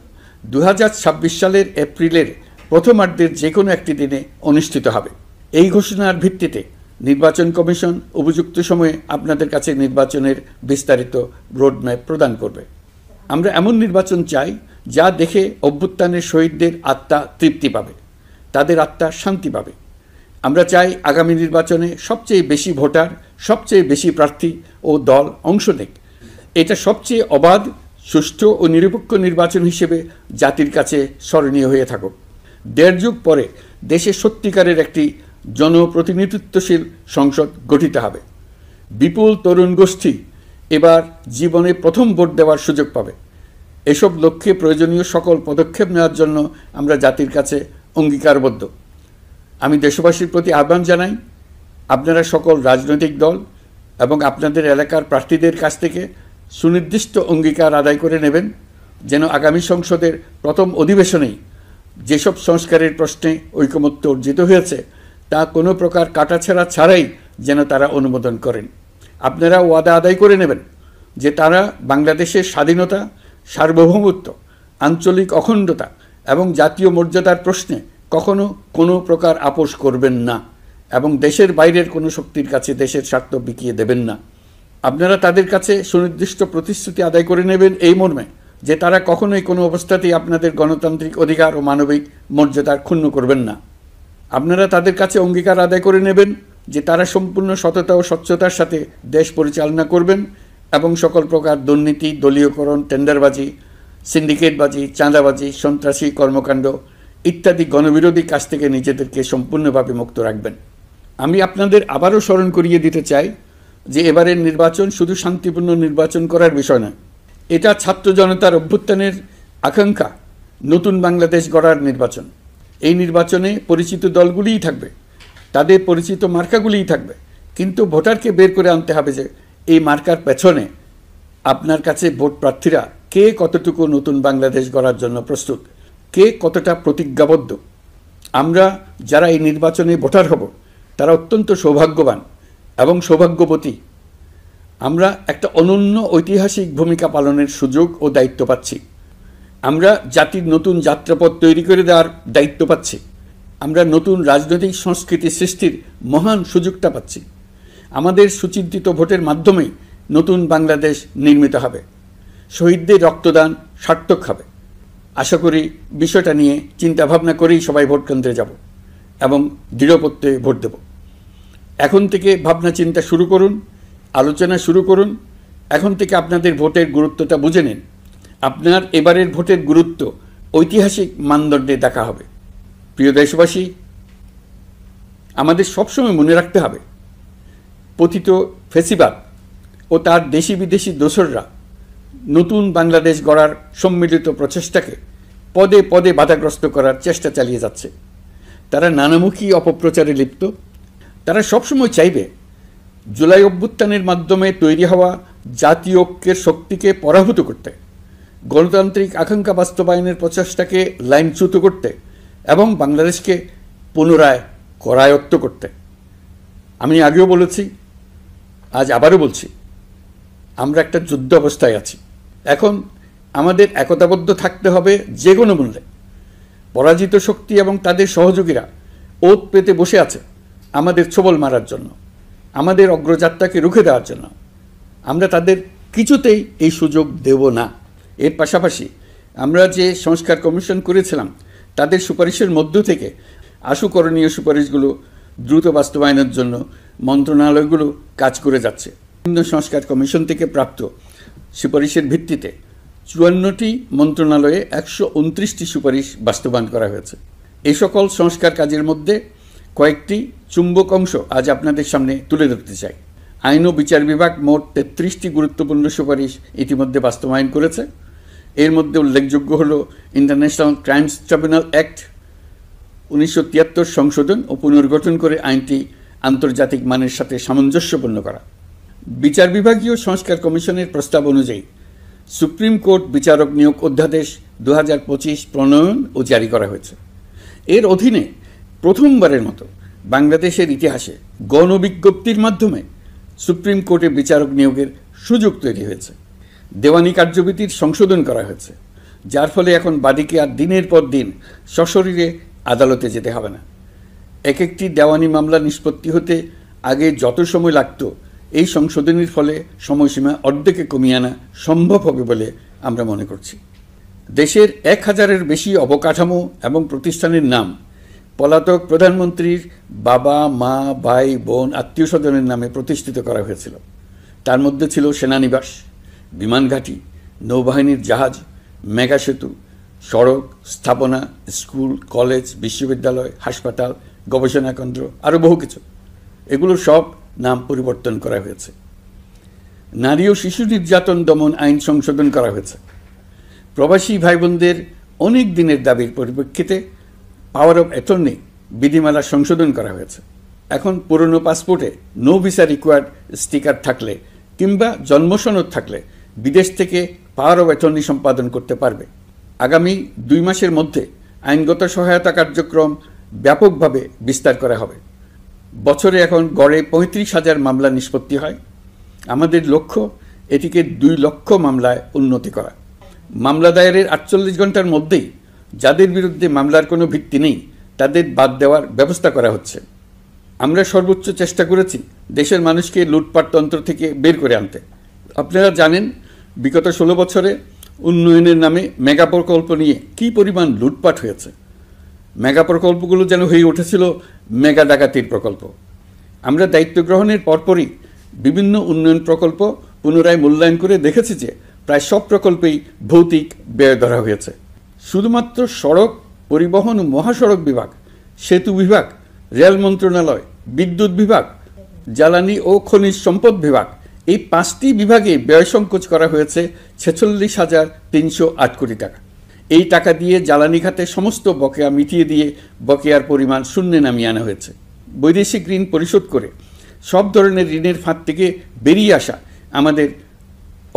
Speaker 1: 2026 সালের এপ্রিলের প্রথমার্ধের যে কোনো একটি দিনে অনুষ্ঠিত হবে। এই ঘোষণার ভিত্তিতে নির্বাচন কমিশন উপযুক্ত সময়ে আপনাদের কাছে নির্বাচনের বিস্তারিত রোডম্যাপ প্রদান করবে। আমরা এমন নির্বাচন চাই যা দেখে অভ্যুত্থানের শহীদদের আত্মা তৃপ্তি পাবে, তাদের আত্মা শান্তি পাবে। আমরা চাই আগামী নির্বাচনে সবচেয়ে বেশি ভোটার, সবচেয়ে বেশি প্রার্থী ও দল অংশ নেক। এটা সবচেয়ে অবাধ, সুষ্ঠু ও নিরপেক্ষ নির্বাচন হিসেবে জাতির কাছে স্মরণীয় হয়ে থাকুক। 1.5 যুগ পরে দেশে সত্যিকারের একটি জনপ্রতিনিধিত্বশীল সংসদ গঠিত হবে। বিপুল তরুণ গোষ্ঠী এবার জীবনে প্রথম ভোট দেওয়ার সুযোগ পাবে। এসব লক্ষ্যে প্রয়োজনীয় সকল পদক্ষেপ নেওয়ার জন্য আমরা জাতির কাছে অঙ্গীকারবদ্ধ। আমি দেশবাসীর প্রতি আহ্বান জানাই, আপনারা সকল রাজনৈতিক দল এবং আপনাদের এলাকার প্রার্থীদের কাছ থেকে সুনির্দিষ্ট অঙ্গীকার আদায় করে নেবেন যেন আগামী সংসদের প্রথম অধিবেশনেই যেসব সংস্কারের প্রশ্নে ঐকমত্য অর্জিত হয়েছে তা কোনো প্রকার কাটাছেঁড়া ছাড়াই যেন তারা অনুমোদন করেন। আপনারা ওয়াদা আদায় করে নেবেন যে তারা বাংলাদেশের স্বাধীনতা, সার্বভৌমত্ব, আঞ্চলিক অখণ্ডতা এবং জাতীয় মর্যাদার প্রশ্নে কখনো কোনো প্রকার আপোষ করবেন না এবং দেশের বাইরের কোনো শক্তির কাছে দেশের স্বার্থ বিকিয়ে দেবেন না। আপনারা তাদের কাছে সুনির্দিষ্ট প্রতিশ্রুতি আদায় করে নেবেন এই মর্মে যে তারা কখনোই কোনো অবস্থাতেই আপনাদের গণতান্ত্রিক অধিকার ও মানবিক মর্যাদার ক্ষুণ্ণ করবেন না। আপনারা তাদের কাছে অঙ্গীকার আদায় করে নেবেন যে তারা সম্পূর্ণ সততা ও স্বচ্ছতার সাথে দেশ পরিচালনা করবেন এবং সকল প্রকার দুর্নীতি, দলীয়করণ, টেন্ডারবাজি, সিন্ডিকেটবাজি, চাঁদাবাজি, সন্ত্রাসী কর্মকাণ্ড ইত্যাদি গণবিরোধী কাজ থেকে নিজেদেরকে সম্পূর্ণভাবে মুক্ত রাখবেন। আমি আপনাদের আবারও স্মরণ করিয়ে দিতে চাই যে এবারের নির্বাচন শুধু শান্তিপূর্ণ নির্বাচন করার বিষয় নয়, এটা ছাত্র জনতার অভ্যুত্থানের আকাঙ্ক্ষা নতুন বাংলাদেশ গড়ার নির্বাচন। এই নির্বাচনে পরিচিত দলগুলিই থাকবে, তাদের পরিচিত মার্কাগুলিই থাকবে, কিন্তু ভোটারকে বের করে আনতে হবে যে এই মার্কার পেছনে আপনার কাছে ভোট প্রার্থীরা কে কতটুকু নতুন বাংলাদেশ গড়ার জন্য প্রস্তুত, কে কতটা প্রতিজ্ঞাবদ্ধ। আমরা যারা এই নির্বাচনে ভোটার হব তারা অত্যন্ত সৌভাগ্যবান এবং সৌভাগ্যবতী। আমরা একটা অনন্য ঐতিহাসিক ভূমিকা পালনের সুযোগ ও দায়িত্ব পাচ্ছি। আমরা জাতির নতুন যাত্রাপথ তৈরি করে দেওয়ার দায়িত্ব পাচ্ছি। আমরা নতুন রাজনৈতিক সংস্কৃতি সৃষ্টির মহান সুযোগটা পাচ্ছি। আমাদের সুচিন্তিত ভোটের মাধ্যমেই নতুন বাংলাদেশ নির্মিত হবে। শহীদদের রক্তদান সার্থক হবে। আশা করি বিষয়টা নিয়ে চিন্তাভাবনা করেই সবাই ভোট কেন্দ্রে যাব এবং দৃঢ়প্রত্যয়ে ভোট দেব। এখন থেকে ভাবনা চিন্তা শুরু করুন, আলোচনা শুরু করুন। এখন থেকে আপনাদের ভোটের গুরুত্বটা বুঝে নিন। আপনার এবারের ভোটের গুরুত্ব ঐতিহাসিক মানদণ্ডে দেখা হবে। প্রিয় দেশবাসী, আমাদের সবসময় মনে রাখতে হবে পতিত ফ্যাসিবাদ ও তার দেশি বিদেশি দোসররা নতুন বাংলাদেশ গড়ার সম্মিলিত প্রচেষ্টাকে পদে পদে বাধাগ্রস্ত করার চেষ্টা চালিয়ে যাচ্ছে। তারা নানামুখী অপপ্রচারে লিপ্ত। তারা সবসময় চাইবে জুলাই অভ্যুত্থানের মাধ্যমে তৈরি হওয়া জাতীয় ঐক্যের শক্তিকে পরাভূত করতে, গণতান্ত্রিক আকাঙ্ক্ষা বাস্তবায়নের প্রচেষ্টাকে লাইনচ্যুত করতে এবং বাংলাদেশকে পুনরায় করায়ত্ত করতে। আমি আগেও বলেছি, আজ আবারও বলছি, আমরা একটা যুদ্ধ অবস্থায় আছি। এখন আমাদের একতাবদ্ধ থাকতে হবে যে কোনো মূল্যে। পরাজিত শক্তি এবং তাদের সহযোগীরা ওত পেতে বসে আছে আমাদের ছোবল মারার জন্য, আমাদের অগ্রযাত্রাকে রুখে দেওয়ার জন্য। আমরা তাদের কিছুতেই এই সুযোগ দেব না। এর পাশাপাশি আমরা যে সংস্কার কমিশন করেছিলাম তাদের সুপারিশের মধ্য থেকে আশু করণীয় সুপারিশগুলো দ্রুত বাস্তবায়নের জন্য মন্ত্রণালয়গুলো কাজ করে যাচ্ছে। বিভিন্ন সংস্কার কমিশন থেকে প্রাপ্ত সুপারিশের ভিত্তিতে 54টি মন্ত্রণালয়ে 129টি সুপারিশ বাস্তবায়ন করা হয়েছে। এই সকল সংস্কার কাজের মধ্যে কয়েকটি চুম্বক অংশ আজ আপনাদের সামনে তুলে ধরতে চাই। আইন ও বিচার বিভাগ মোট 33টি গুরুত্বপূর্ণ সুপারিশ ইতিমধ্যে বাস্তবায়ন করেছে। এর মধ্যে উল্লেখযোগ্য হল ইন্টারন্যাশনাল ক্রাইমস ট্রাইব্যুনাল অ্যাক্ট 1973 সংশোধন ও পুনর্গঠন করে আইনটি আন্তর্জাতিক মানের সাথে সামঞ্জস্যপূর্ণ করা। বিচার বিভাগীয় সংস্কার কমিশনের প্রস্তাব অনুযায়ী সুপ্রিম কোর্ট বিচারক নিয়োগ অধ্যাদেশ 2025 প্রণয়ন ও জারি করা হয়েছে। এর অধীনে প্রথমবারের মতো বাংলাদেশের ইতিহাসে গণবিজ্ঞপ্তির মাধ্যমে সুপ্রিম কোর্টে বিচারক নিয়োগের সুযোগ তৈরি হয়েছে। দেওয়ানি কার্যবিধির সংশোধন করা হয়েছে, যার ফলে এখন বাদীকে আর দিনের পর দিন সশরীরে আদালতে যেতে হবে না। এক একটি দেওয়ানি মামলা নিষ্পত্তি হতে আগে যত সময় লাগত, এই সংশোধনীর ফলে সময়সীমা অর্ধেকে কমিয়ে আনা সম্ভব হবে বলে আমরা মনে করছি। দেশের 1000-এর বেশি অবকাঠামো এবং প্রতিষ্ঠানের নাম পলাতক প্রধানমন্ত্রীর বাবা, মা, ভাই, বোন, আত্মীয় স্বজনের নামে প্রতিষ্ঠিত করা হয়েছিল। তার মধ্যে ছিল সেনানিবাস, বিমানঘাঁটি, নৌবাহিনীর জাহাজ, মেগা সেতু, সড়ক, স্থাপনা, স্কুল, কলেজ, বিশ্ববিদ্যালয়, হাসপাতাল, গবেষণা কেন্দ্র, আরও বহু কিছু। এগুলোর সব নাম পরিবর্তন করা হয়েছে। নারী ও শিশু নির্যাতন দমন আইন সংশোধন করা হয়েছে। প্রবাসী ভাই বোনদের অনেক দিনের দাবির পরিপ্রেক্ষিতে পাওয়ার অফ অ্যাটর্নি বিধিমালা সংশোধন করা হয়েছে। এখন পুরনো পাসপোর্টে নো ভিসা রিকোয়ার্ড স্টিকার থাকলে কিংবা জন্মসনদ থাকলে বিদেশ থেকে পাওয়ার অফ অ্যাটর্নি সম্পাদন করতে পারবে। আগামী 2 মাসের মধ্যে আইনগত সহায়তা কার্যক্রম ব্যাপকভাবে বিস্তার করা হবে। বছরে এখন গড়ে 35,000 মামলা নিষ্পত্তি হয়। আমাদের লক্ষ্য এটিকে 2 লক্ষ মামলায় উন্নতি করা। মামলা দায়েরের 48 ঘন্টার মধ্যেই যাদের বিরুদ্ধে মামলার কোনো ভিত্তি নেই তাদের বাদ দেওয়ার ব্যবস্থা করা হচ্ছে। আমরা সর্বোচ্চ চেষ্টা করেছি দেশের মানুষকে লুটপাটতন্ত্র থেকে বের করে আনতে। আপনারা জানেন বিগত 16 বছরে উন্নয়নের নামে মেগা প্রকল্প নিয়ে কী পরিমাণ লুটপাট হয়েছে। মেগা প্রকল্পগুলো যেন হয়ে উঠেছিল মেগা ডাকাতির প্রকল্প। আমরা দায়িত্ব গ্রহণের পরপরই বিভিন্ন উন্নয়ন প্রকল্প পুনরায় মূল্যায়ন করে দেখেছি যে প্রায় সব প্রকল্পেই ভৌতিক ব্যয় ধরা হয়েছে। শুধুমাত্র সড়ক পরিবহন ও মহাসড়ক বিভাগ, সেতু বিভাগ, রেল মন্ত্রণালয়, বিদ্যুৎ বিভাগ, জ্বালানি ও খনিজ সম্পদ বিভাগ, এই 5টি বিভাগে ব্যয় সংকোচ করা হয়েছে 46,308 কোটি টাকা। এই টাকা দিয়ে জ্বালানি খাতে সমস্ত বকেয়া মিটিয়ে দিয়ে বকেয়ার পরিমাণ শূন্যে নামিয়ে আনা হয়েছে। বৈদেশিক ঋণ পরিশোধ করে সব ধরনের ঋণের ফাঁদ থেকে বেরিয়ে আসা আমাদের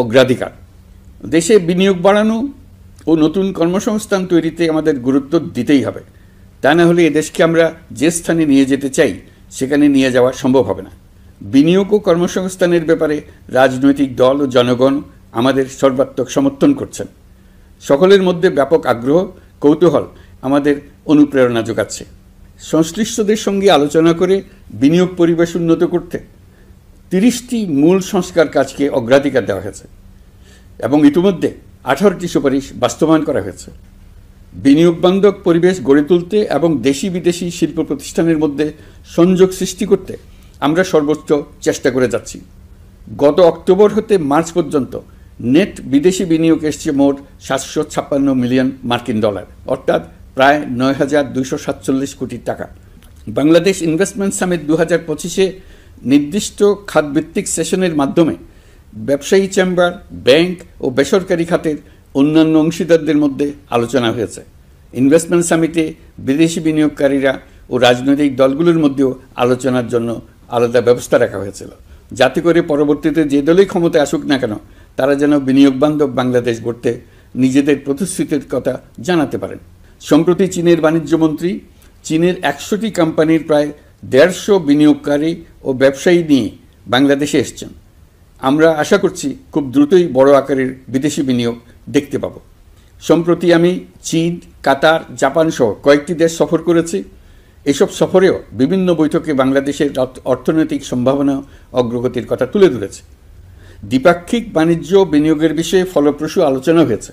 Speaker 1: অগ্রাধিকার। দেশে বিনিয়োগ বাড়ানো ও নতুন কর্মসংস্থান তৈরিতে আমাদের গুরুত্ব দিতেই হবে। তা না হলে এদেশকে আমরা যে স্থানে নিয়ে যেতে চাই সেখানে নিয়ে যাওয়া সম্ভব হবে না। বিনিয়োগ ও কর্মসংস্থানের ব্যাপারে রাজনৈতিক দল ও জনগণ আমাদের সর্বাত্মক সমর্থন করছেন। সকলের মধ্যে ব্যাপক আগ্রহ, কৌতূহল আমাদের অনুপ্রেরণা যোগাচ্ছে। সংশ্লিষ্টদের সঙ্গে আলোচনা করে বিনিয়োগ পরিবেশ উন্নত করতে 30টি মূল সংস্কার কাজকে অগ্রাধিকার দেওয়া হয়েছে এবং ইতিমধ্যে 18টি সুপারিশ বাস্তবায়ন করা হয়েছে। বিনিয়োগ বান্ধব পরিবেশ গড়ে তুলতে এবং দেশি বিদেশি শিল্প প্রতিষ্ঠানের মধ্যে সংযোগ সৃষ্টি করতে আমরা সর্বোচ্চ চেষ্টা করে যাচ্ছি। গত অক্টোবর হতে মার্চ পর্যন্ত নেট বিদেশি বিনিয়োগ এসছে মোট 756 মিলিয়ন মার্কিন ডলার, অর্থাৎ প্রায় 9,247 কোটি টাকা। বাংলাদেশ ইনভেস্টমেন্ট সামিট 2025-এ নির্দিষ্ট খাতভিত্তিক সেশনের মাধ্যমে ব্যবসায়ী চেম্বার, ব্যাংক ও বেসরকারি খাতের অন্যান্য অংশীদারদের মধ্যে আলোচনা হয়েছে। ইনভেস্টমেন্ট সামিটে বিদেশি বিনিয়োগকারীরা ও রাজনৈতিক দলগুলোর মধ্যেও আলোচনার জন্য আলাদা ব্যবস্থা রাখা হয়েছিল, যাতে করে পরবর্তীতে যে দলই ক্ষমতায় আসুক না কেন তারা যেন বিনিয়োগ বান্ধব বাংলাদেশ গড়তে নিজেদের প্রতিশ্রুতির কথা জানাতে পারেন। সম্প্রতি চীনের বাণিজ্যমন্ত্রী চীনের 100টি কোম্পানির প্রায় 150 বিনিয়োগকারী ও ব্যবসায়ী নিয়ে বাংলাদেশে এসছেন। আমরা আশা করছি খুব দ্রুতই বড় আকারের বিদেশি বিনিয়োগ দেখতে পাব। সম্প্রতি আমি চীন, কাতার, জাপান সহ কয়েকটি দেশ সফর করেছি। এসব সফরেও বিভিন্ন বৈঠকে বাংলাদেশের অর্থনৈতিক সম্ভাবনা অগ্রগতির কথা তুলে ধরেছে। দ্বিপাক্ষিক বাণিজ্য বিনিয়োগের বিষয়ে ফলপ্রসূ আলোচনা হয়েছে।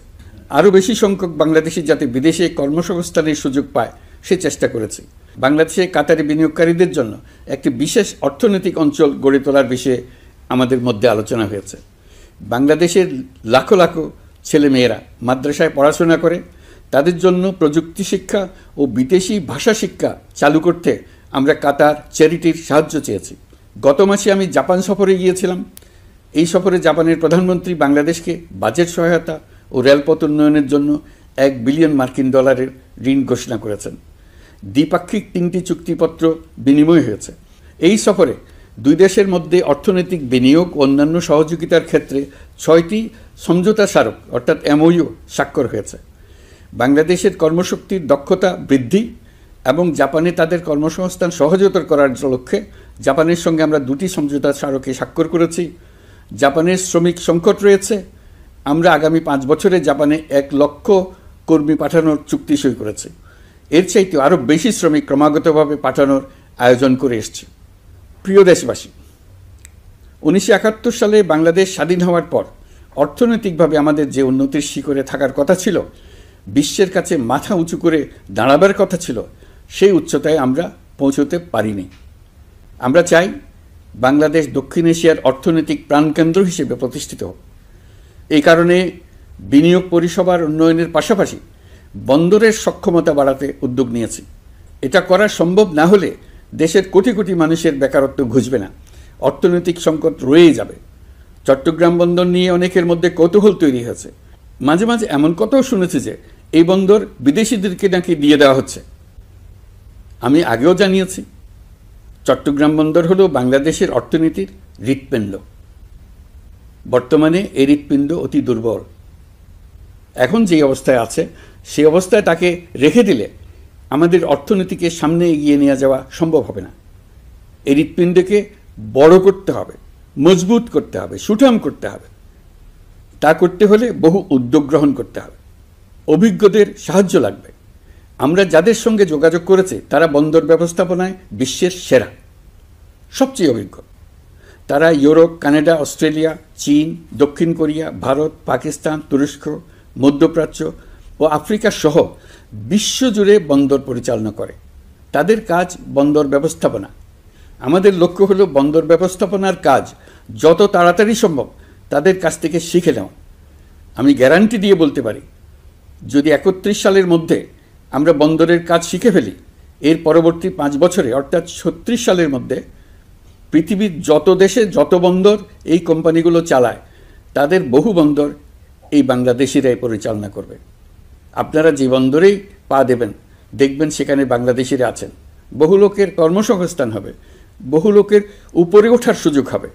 Speaker 1: আরও বেশি সংখ্যক বাংলাদেশি যাতে বিদেশে কর্মসংস্থানের সুযোগ পায় সে চেষ্টা করেছে। বাংলাদেশে কাতারি বিনিয়োগকারীদের জন্য একটি বিশেষ অর্থনৈতিক অঞ্চল গড়ে তোলার বিষয়ে আমাদের মধ্যে আলোচনা হয়েছে। বাংলাদেশের লাখো লাখো ছেলেমেয়েরা মাদ্রাসায় পড়াশোনা করে, তাদের জন্য প্রযুক্তি শিক্ষা ও বিদেশি ভাষা শিক্ষা চালু করতে আমরা কাতার চ্যারিটির সাহায্য চেয়েছি। গত মাসে আমি জাপান সফরে গিয়েছিলাম। এই সফরে জাপানের প্রধানমন্ত্রী বাংলাদেশকে বাজেট সহায়তা ও রেলপথ উন্নয়নের জন্য $1 বিলিয়ন মার্কিন ডলারের ঋণ ঘোষণা করেছেন। দ্বিপাক্ষিক 3টি চুক্তিপত্র বিনিময় হয়েছে। এই সফরে 2 দেশের মধ্যে অর্থনৈতিক বিনিয়োগ ও অন্যান্য সহযোগিতার ক্ষেত্রে 6টি সমঝোতা স্মারক অর্থাৎ MOU স্বাক্ষর হয়েছে। বাংলাদেশের কর্মশক্তির দক্ষতা বৃদ্ধি এবং জাপানে তাদের কর্মসংস্থান সহজতর করার লক্ষ্যে জাপানের সঙ্গে আমরা 2টি সমঝোতা স্মারকে স্বাক্ষর করেছি। জাপানের শ্রমিক সংকট রয়েছে। আমরা আগামী 5 বছরে জাপানে 1 লক্ষ কর্মী পাঠানোর চুক্তি সই করেছি। এর চাইতে আরও বেশি শ্রমিক ক্রমাগতভাবে পাঠানোর আয়োজন করে এসছে। প্রিয় দেশবাসী, 1971 সালে বাংলাদেশ স্বাধীন হওয়ার পর অর্থনৈতিকভাবে আমাদের যে উন্নতির শিখরে থাকার কথা ছিল, বিশ্বের কাছে মাথা উঁচু করে দাঁড়াবার কথা ছিল, সেই উচ্চতায় আমরা পৌঁছতে পারিনি। আমরা চাই বাংলাদেশ দক্ষিণ এশিয়ার অর্থনৈতিক প্রাণকেন্দ্র হিসেবে প্রতিষ্ঠিত হোক। এই কারণে বিনিয়োগ পরিষেবার উন্নয়নের পাশাপাশি বন্দরের সক্ষমতা বাড়াতে উদ্যোগ নিয়েছি। এটা করা সম্ভব না হলে দেশের কোটি কোটি মানুষের বেকারত্ব ঘুচবে না, অর্থনৈতিক সংকট রয়েই যাবে। চট্টগ্রাম বন্দর নিয়ে অনেকের মধ্যে কৌতূহল তৈরি হয়েছে। মাঝে মাঝে এমন কথাও শুনেছি যে এই বন্দর বিদেশিদেরকে নাকি দিয়ে দেওয়া হচ্ছে। আমি আগেও জানিয়েছি, চট্টগ্রাম বন্দর হলো বাংলাদেশের অর্থনীতির হৃৎপিণ্ড। বর্তমানে এর হৃৎপিণ্ড অতি দুর্বল। এখন যে অবস্থায় আছে সেই অবস্থায় তাকে রেখে দিলে আমাদের অর্থনীতিকে সামনে এগিয়ে নিয়ে যাওয়া সম্ভব হবে না। এই হৃৎপিণ্ডকে বড় করতে হবে, মজবুত করতে হবে, সুঠাম করতে হবে। তা করতে হলে বহু উদ্যোগ গ্রহণ করতে হবে, অভিজ্ঞদের সাহায্য লাগবে। আমরা যাদের সঙ্গে যোগাযোগ করেছি তারা বন্দর ব্যবস্থাপনায় বিশ্বের সেরা, সবচেয়ে অভিজ্ঞ। তারা ইউরোপ, কানাডা, অস্ট্রেলিয়া, চীন, দক্ষিণ কোরিয়া, ভারত, পাকিস্তান, তুরস্ক, মধ্যপ্রাচ্য ও আফ্রিকা সহ বিশ্বজুড়ে বন্দর পরিচালনা করে। তাদের কাজ বন্দর ব্যবস্থাপনা। আমাদের লক্ষ্য হলো বন্দর ব্যবস্থাপনার কাজ যত তাড়াতাড়ি সম্ভব তাদের কাছ থেকে শিখে নেওয়া। আমি গ্যারান্টি দিয়ে বলতে পারি, যদি 31 সালের মধ্যে আমরা বন্দরের কাজ শিখে ফেলি, এর পরবর্তী 5 বছরে অর্থাৎ 36 সালের মধ্যে পৃথিবীর যত দেশে যত বন্দর এই কোম্পানিগুলো চালায় তাদের বহু বন্দর এই বাংলাদেশিরাই পরিচালনা করবে। আপনারা যে বন্দরেই পা দেবেন দেখবেন সেখানে বাংলাদেশিরা আছেন। বহু লোকের কর্মসংস্থান হবে, বহু লোকের উপরে ওঠার সুযোগ হবে।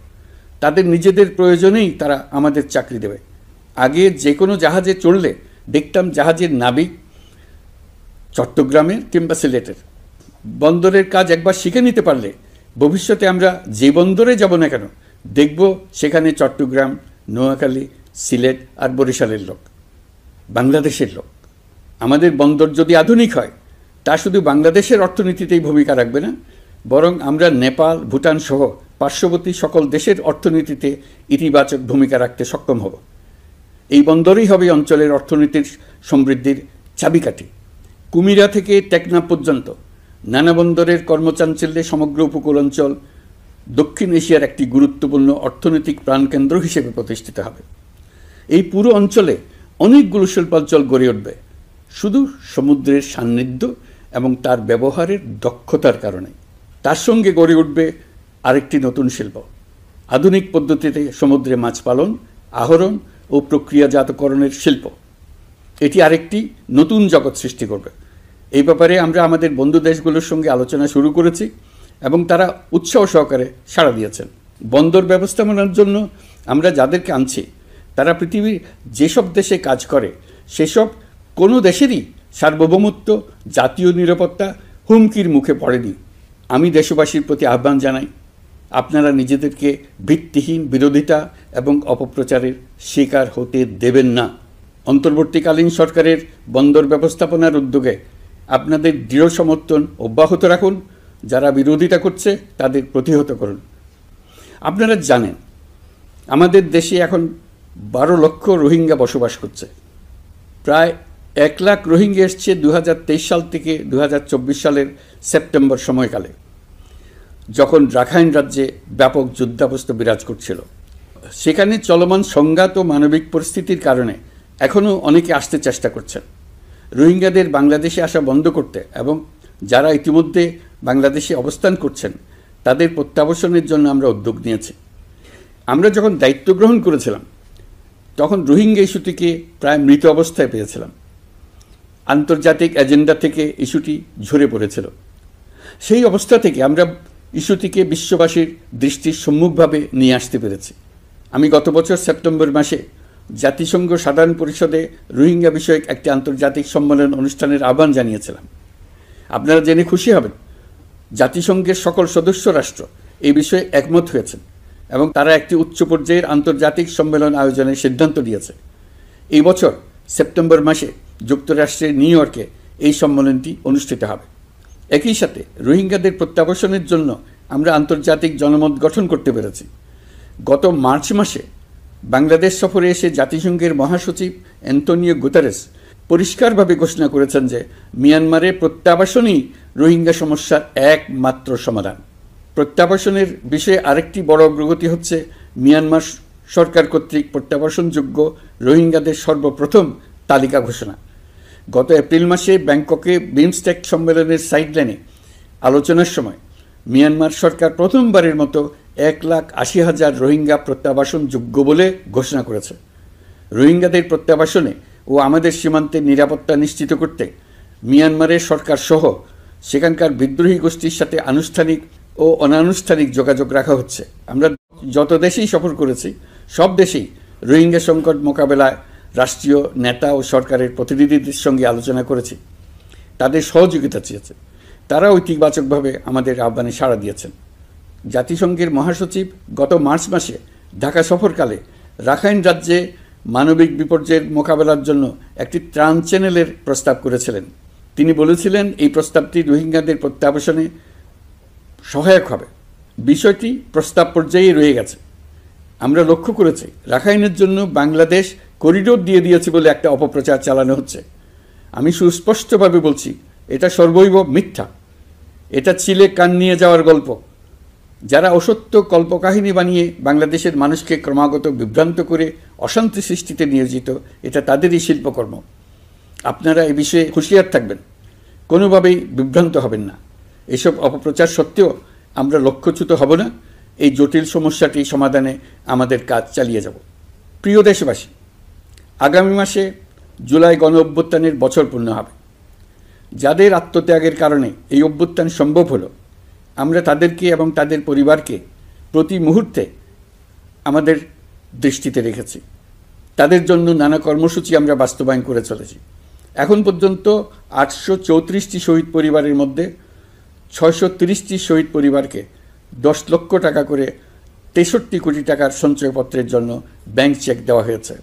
Speaker 1: তাদের নিজেদের প্রয়োজনেই তারা আমাদের চাকরি দেবে। আগে যে কোনো জাহাজে চড়লে দেখতাম জাহাজের নাবিক চট্টগ্রামের কিংবা সিলেটের। বন্দরের কাজ একবার শিখে নিতে পারলে ভবিষ্যতে আমরা যে বন্দরে যাব না কেন দেখব সেখানে চট্টগ্রাম, নোয়াখালী, সিলেট আর বরিশালের লোক, বাংলাদেশের লোক। আমাদের বন্দর যদি আধুনিক হয় তা শুধু বাংলাদেশের অর্থনীতিতেই ভূমিকা রাখবে না, বরং আমরা নেপাল, ভুটান সহ পার্শ্ববর্তী সকল দেশের অর্থনীতিতে ইতিবাচক ভূমিকা রাখতে সক্ষম হব। এই বন্দরই হবে অঞ্চলের অর্থনীতির সমৃদ্ধির চাবিকাঠি। কুমিরা থেকে টেকনাফ পর্যন্ত নানা বন্দরের কর্মচাঞ্চল্যে সমগ্র উপকূল অঞ্চল দক্ষিণ এশিয়ার একটি গুরুত্বপূর্ণ অর্থনৈতিক প্রাণকেন্দ্র হিসেবে প্রতিষ্ঠিত হবে। এই পুরো অঞ্চলে অনেকগুলো শিল্পাঞ্চল গড়ে উঠবে শুধু সমুদ্রের সান্নিধ্য এবং তার ব্যবহারের দক্ষতার কারণে। তার সঙ্গে গড়ে উঠবে আরেকটি নতুন শিল্প, আধুনিক পদ্ধতিতে সমুদ্রে মাছ পালন, আহরণ ও প্রক্রিয়াজাতকরণের শিল্প। এটি আরেকটি নতুন জগৎ সৃষ্টি করবে। এই ব্যাপারে আমরা আমাদের বন্ধু দেশগুলোর সঙ্গে আলোচনা শুরু করেছি এবং তারা উৎসাহ সহকারে সাড়া দিয়েছেন। বন্দর ব্যবস্থাপনার জন্য আমরা যাদেরকে আনছি তারা পৃথিবীর যেসব দেশে কাজ করে সেসব কোনো দেশেরই সার্বভৌমত্ব, জাতীয় নিরাপত্তা হুমকির মুখে পড়েনি। আমি দেশবাসীর প্রতি আহ্বান জানাই, আপনারা নিজেদেরকে ভিত্তিহীন বিরোধিতা এবং অপপ্রচারের শিকার হতে দেবেন না। অন্তর্বর্তীকালীন সরকারের বন্দর ব্যবস্থাপনার উদ্যোগে আপনাদের দৃঢ় সমর্থন অব্যাহত রাখুন। যারা বিরোধিতা করছে তাদের প্রতিহত করুন। আপনারা জানেন আমাদের দেশে এখন 12 লক্ষ রোহিঙ্গা বসবাস করছে। প্রায় 1 লাখ রোহিঙ্গা এসছে 2023 সাল থেকে 2024 সালের সেপ্টেম্বর সময়কালে, যখন রাখাইন রাজ্যে ব্যাপক যুদ্ধাবস্থা বিরাজ করছিল। সেখানে চলমান সংঘাত ও মানবিক পরিস্থিতির কারণে এখনও অনেকে আসতে চেষ্টা করছেন। রোহিঙ্গাদের বাংলাদেশে আসা বন্ধ করতে এবং যারা ইতিমধ্যে বাংলাদেশে অবস্থান করছেন তাদের প্রত্যাবাসনের জন্য আমরা উদ্যোগ নিয়েছি। আমরা যখন দায়িত্ব গ্রহণ করেছিলাম তখন রোহিঙ্গা ইস্যুটিকে প্রায় মৃত অবস্থায় পেয়েছিলাম। আন্তর্জাতিক এজেন্ডা থেকে ইস্যুটি ঝরে পড়েছিল। সেই অবস্থা থেকে আমরা ইস্যুটিকে বিশ্ববাসীর দৃষ্টির সম্মুখভাবে নিয়ে আসতে পেরেছি। আমি গত বছর সেপ্টেম্বর মাসে জাতিসংঘ সাধারণ পরিষদে রোহিঙ্গা বিষয়ক একটি আন্তর্জাতিক সম্মেলন অনুষ্ঠানের আহ্বান জানিয়েছিলাম। আপনারা জেনে খুশি হবেন, জাতিসংঘের সকল সদস্য রাষ্ট্র এই বিষয়ে একমত হয়েছেন এবং তারা একটি উচ্চ পর্যায়ের আন্তর্জাতিক সম্মেলন আয়োজনের সিদ্ধান্ত নিয়েছে। এই বছর সেপ্টেম্বর মাসে যুক্তরাষ্ট্রের নিউ ইয়র্কে এই সম্মেলনটি অনুষ্ঠিত হবে। একই সাথে রোহিঙ্গাদের প্রত্যাবাসনের জন্য আমরা আন্তর্জাতিক জনমত গঠন করতে পেরেছি। গত মার্চ মাসে বাংলাদেশ সফরে এসে জাতিসংঘের মহাসচিব অ্যান্টোনিও গুতেরেস পরিষ্কারভাবে ঘোষণা করেছেন যে মিয়ানমারের প্রত্যাবাসনই রোহিঙ্গা সমস্যার একমাত্র সমাধান। প্রত্যাবাসনের বিষয়ে আরেকটি বড় অগ্রগতি হচ্ছে মিয়ানমার সরকার কর্তৃক প্রত্যাবাসনযোগ্য রোহিঙ্গাদের সর্বপ্রথম তালিকা ঘোষণা। গত এপ্রিল মাসে ব্যাংককে বিমস্টেক সম্মেলনের সাইডলাইনে আলোচনার সময় মিয়ানমার সরকার প্রথমবারের মতো 1,80,000 রোহিঙ্গা প্রত্যাবাসনযোগ্য বলে ঘোষণা করেছে। রোহিঙ্গাদের প্রত্যাবাসনে ও আমাদের সীমান্তের নিরাপত্তা নিশ্চিত করতে মিয়ানমারের সরকার সহ সেখানকার বিদ্রোহী গোষ্ঠীর সাথে আনুষ্ঠানিক ও অনানুষ্ঠানিক যোগাযোগ রাখা হচ্ছে। আমরা যত দেশেই সফর করেছি সব দেশেই রোহিঙ্গা সংকট মোকাবেলায় রাষ্ট্রীয় নেতা ও সরকারের প্রতিনিধিদের সঙ্গে আলোচনা করেছি, তাদের সহযোগিতা চেয়েছে। তারা ইতিবাচকভাবে আমাদের আহ্বানে সাড়া দিয়েছেন। জাতিসংঘের মহাসচিব গত মার্চ মাসে ঢাকা সফরকালে রাখাইন রাজ্যে মানবিক বিপর্যয়ের মোকাবেলার জন্য একটি ত্রাণ চ্যানেলের প্রস্তাব করেছিলেন। তিনি বলেছিলেন এই প্রস্তাবটি রোহিঙ্গাদের প্রত্যাবাসনে সহায়ক হবে। বিষয়টি প্রস্তাব পর্যায়ে রয়ে গেছে। আমরা লক্ষ্য করেছি রাখাইনের জন্য বাংলাদেশ করিডোর দিয়ে দিয়েছে বলে একটা অপপ্রচার চালানো হচ্ছে। আমি সুস্পষ্টভাবে বলছি, এটা সর্বৈব মিথ্যা। এটা চিলে কান নিয়ে যাওয়ার গল্প। যারা অসত্য কল্পকাহিনী বানিয়ে বাংলাদেশের মানুষকে ক্রমাগত বিভ্রান্ত করে অশান্তি সৃষ্টিতে নিয়োজিত, এটা তাদেরই শিল্পকর্ম। আপনারা এ বিষয়ে হুঁশিয়ার থাকবেন, কোনোভাবেই বিভ্রান্ত হবেন না। এসব অপপ্রচার সত্ত্বেও আমরা লক্ষ্যচ্যুত হব না। এই জটিল সমস্যাটি সমাধানে আমাদের কাজ চালিয়ে যাব। প্রিয় দেশবাসী, আগামী মাসে জুলাই গণ অভ্যুত্থানের বছর পূর্ণ হবে। যাদের আত্মত্যাগের কারণে এই অভ্যুত্থান সম্ভব হলো, আমরা তাদেরকে এবং তাদের পরিবারকে প্রতি মুহূর্তে আমাদের দৃষ্টিতে রেখেছি। তাদের জন্য নানা কর্মসূচি আমরা বাস্তবায়ন করে চলেছি। এখন পর্যন্ত 834টি শহীদ পরিবারের মধ্যে 630টি শহীদ পরিবারকে 10 লক্ষ টাকা করে 63 কোটি টাকার সঞ্চয়পত্রের জন্য ব্যাংক চেক দেওয়া হয়েছে।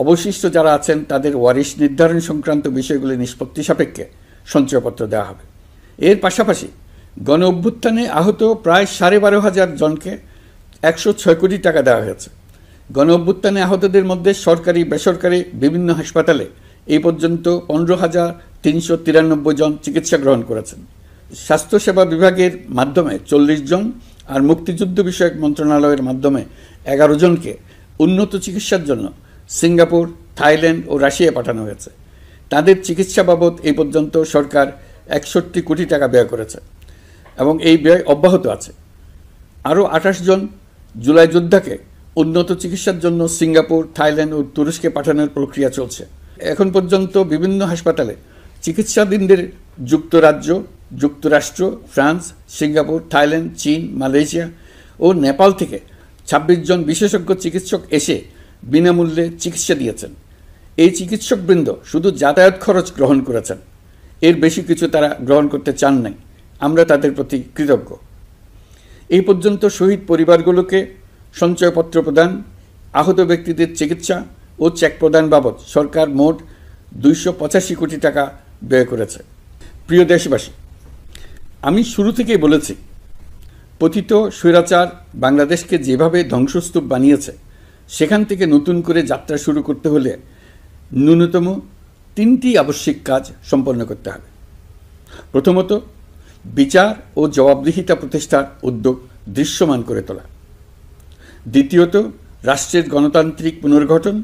Speaker 1: অবশিষ্ট যারা আছেন তাদের ওয়ারিশ নির্ধারণ সংক্রান্ত বিষয়গুলি নিষ্পত্তি সাপেক্ষে সঞ্চয়পত্র দেওয়া হবে। এর পাশাপাশি গণ অভ্যুত্থানে আহত প্রায় 12,500 জনকে 106 কোটি টাকা দেওয়া হয়েছে। গণ অভ্যুত্থানে আহতদের মধ্যে সরকারি বেসরকারি বিভিন্ন হাসপাতালে এই পর্যন্ত 15,393 জন চিকিৎসা গ্রহণ করেছেন। স্বাস্থ্যসেবা বিভাগের মাধ্যমে 40 জন আর মুক্তিযুদ্ধ বিষয়ক মন্ত্রণালয়ের মাধ্যমে 11 জনকে উন্নত চিকিৎসার জন্য সিঙ্গাপুর, থাইল্যান্ড ও রাশিয়া পাঠানো হয়েছে। তাদের চিকিৎসা বাবদ এই পর্যন্ত সরকার 61 কোটি টাকা ব্যয় করেছে এবং এই ব্যয় অব্যাহত আছে। আরও 28 জন জুলাই যোদ্ধাকে উন্নত চিকিৎসার জন্য সিঙ্গাপুর, থাইল্যান্ড ও তুরস্কে পাঠানোর প্রক্রিয়া চলছে। এখন পর্যন্ত বিভিন্ন হাসপাতালে চিকিৎসাধীনদের যুক্তরাজ্য, যুক্তরাষ্ট্র, ফ্রান্স, সিঙ্গাপুর, থাইল্যান্ড, চীন, মালয়েশিয়া ও নেপাল থেকে 26 জন বিশেষজ্ঞ চিকিৎসক এসে বিনামূল্যে চিকিৎসা দিয়েছেন। এই চিকিৎসকবৃন্দ শুধু যাতায়াত খরচ গ্রহণ করেছেন, এর বেশি কিছু তারা গ্রহণ করতে চান নাই। আমরা তাদের প্রতি কৃতজ্ঞ। এই পর্যন্ত শহীদ পরিবারগুলোকে সঞ্চয়পত্র প্রদান, আহত ব্যক্তিদের চিকিৎসা ও চেক প্রদান বাবদ সরকার মোট 285 কোটি টাকা ব্যয় করেছে। প্রিয় দেশবাসী, আমি শুরু থেকেই বলেছি, পতিত স্বৈরাচার বাংলাদেশকে যেভাবে ধ্বংসস্তূপ বানিয়েছে, সেখান থেকে নতুন করে যাত্রা শুরু করতে হলে ন্যূনতম 3টি আবশ্যিক কাজ সম্পন্ন করতে হবে। প্রথমত, বিচার ও জবাবদিহিতা প্রতিষ্ঠার উদ্যোগ দৃশ্যমান করে তোলা। দ্বিতীয়ত, রাষ্ট্রের গণতান্ত্রিক পুনর্গঠন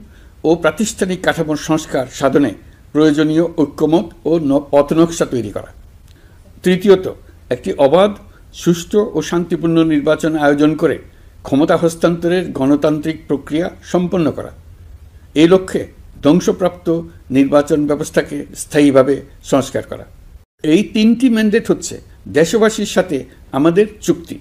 Speaker 1: ও প্রাতিষ্ঠানিক কাঠামোর সংস্কার সাধনে প্রয়োজনীয় ঐক্যমত ও পথনকশা তৈরি করা। তৃতীয়ত, একটি অবাধ, সুষ্ঠু ও শান্তিপূর্ণ নির্বাচন আয়োজন করে ক্ষমতা হস্তান্তরের গণতান্ত্রিক প্রক্রিয়া সম্পন্ন করা। এই লক্ষ্যে ধ্বংসপ্রাপ্ত নির্বাচন ব্যবস্থাকে স্থায়ীভাবে সংস্কার করা। এই 3টি ম্যান্ডেট হচ্ছে দেশবাসীর সাথে আমাদের চুক্তি।